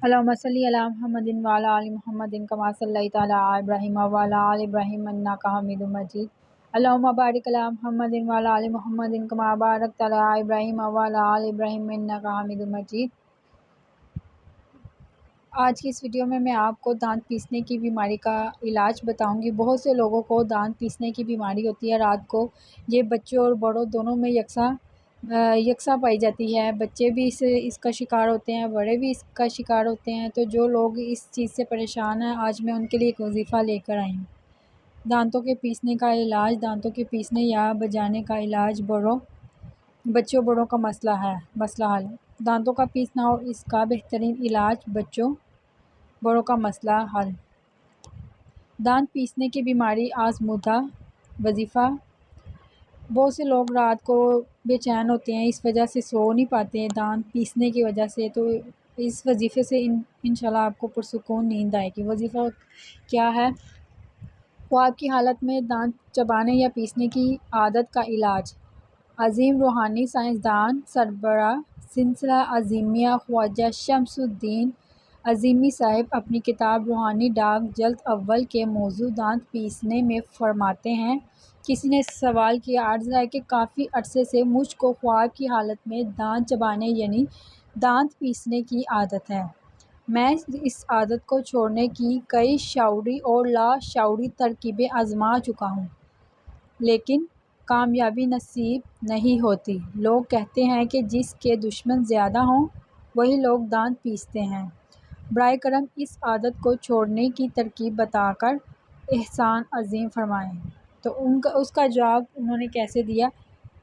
اللہم صلی علی محمد وعلی آل محمد کما صلیت علی ابراہیم وعلی آل ابراہیم انک حمید مجید۔ اللہم بارک علی محمد وعلی آل محمد کما بارکت علی ابراہیم وعلی آل ابراہیم انک حمید مجید۔ آج کی اس ویڈیو میں آپ کو دانت پیسنے کی بیماری کا علاج بتاؤں گی۔ بہت سے لوگوں کو دانت پیسنے کی بیماری ہوتی ہے رات کو، یہ بچوں اور بڑوں دونوں میں یکساں پائی جاتی ہے۔ بچے بھی اس کا شکار ہوتے ہیں، بڑے بھی اس کا شکار ہوتے ہیں۔ تو جو لوگ اس چیز سے پریشان ہیں، آج میں ان کے لیے ایک وظیفہ لے کر آئی ہوں۔ دانتوں کے پیسنے کا علاج، دانتوں کے پیسنے یا بجانے کا علاج، بچوں بڑوں کا مسئلہ حل۔ دانتوں کا پیسنا اور اس کا بہترین علاج، بچوں بڑوں کا مسئلہ حل۔ دانت پیسنے کی بیماری آزمودہ وظیفہ۔ بہت سے لوگ رات کو بے چین ہوتے ہیں، اس وجہ سے سو نہیں پاتے ہیں دانت پیسنے کی وجہ سے۔ تو اس وظیفے سے انشاءاللہ آپ کو پرسکون نیند آئے گی۔ وظیفہ کیا ہے؟ خواب کی حالت میں دانت چبانے یا پیسنے کی عادت کا علاج۔ عظیم روحانی سائنسدان سربراہ سلسلہ اعظمیہ خواجہ شمس الدین اعظمی صاحب اپنی کتاب روحانی ڈاک جلد اول کے موضوع دانت پیسنے میں فرماتے ہیں، کسی نے سوال کیا، عرض ہے کہ کافی عرصے سے مجھ کو خواب کی حالت میں دانت چبانے یعنی دانت پیسنے کی عادت ہے۔ میں اس عادت کو چھوڑنے کی کئی شعوری اور لاشعوری ترکیبیں آزما چکا ہوں، لیکن کامیابی نصیب نہیں ہوتی۔ لوگ کہتے ہیں کہ جس کے دشمن زیادہ ہوں وہی لوگ دانت پیستے ہیں۔ براہ کرم اس عادت کو چھوڑنے کی ترکیب بتا کر احسان عظیم فرمائیں۔ تو اس کا جواب انہوں نے کیسے دیا؟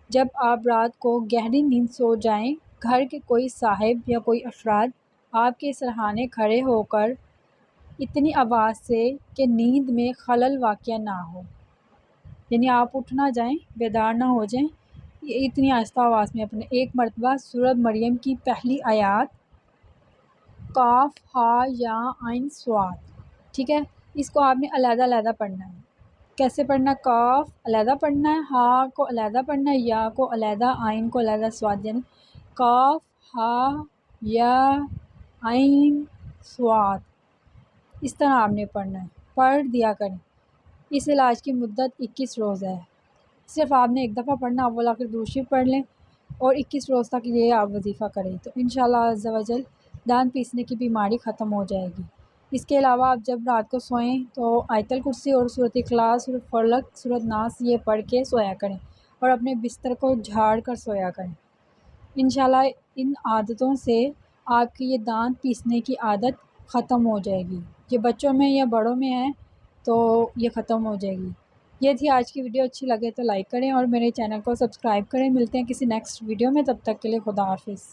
جب آپ رات کو گہری نیند سو جائیں، گھر کے کوئی صاحب یا کوئی افراد آپ کے سرہانے کھڑے ہو کر اتنی آواز سے کہ نیند میں خلل واقع نہ ہو، یعنی آپ اٹھ نہ جائیں، بیدار نہ ہو جائیں، اتنی آہستہ آواز میں اپنے ایک مرتبہ سورۃ مریم کی پہلی آیات قاف ہا یا عین صاد، ٹھیک ہے، اس کو آپ نے علیحدہ علیحدہ پڑھنا ہے۔ کیسے پڑھنا ہے؟ قاف علیحدہ پڑھنا ہے، ہا کو علیحدہ پڑھنا ہے، یا کو علیحدہ، عین کو علیحدہ، صاد یعنی قاف ہا یا عین صاد، اس طرح آپ نے پڑھنا ہے، پڑھ دیا کریں۔ اس علاج کی مدت 21 روز ہے۔ صرف آپ نے ایک دفعہ پڑھنا، اول آخر درود شریف پڑھ لیں اور 21 روز تک یہ آپ وظیفہ کریں، تو انشاءاللہ عز و جل دانت پیسنے کی بیماری ختم ہو جائے گی۔ اس کے علاوہ آپ جب رات کو سوئیں تو آیت الکرسی اور سورۃ اخلاص، سورۃ فلق، سورۃ ناس یہ پڑھ کے سویا کریں اور اپنے بستر کو جھاڑ کر سویا کریں۔ انشاءاللہ ان عادتوں سے آپ کی یہ دانت پیسنے کی عادت ختم ہو جائے گی۔ یہ بچوں میں یا بڑوں میں ہے تو یہ ختم ہو جائے گی۔ یہ تھی آج کی ویڈیو، اچھی لگے تو لائک کریں اور میرے چینل کو سبسکرائب کریں۔ ملتے ہیں کسی نیکسٹ ویڈیو میں، تب تک کے لیے خدا حافظ۔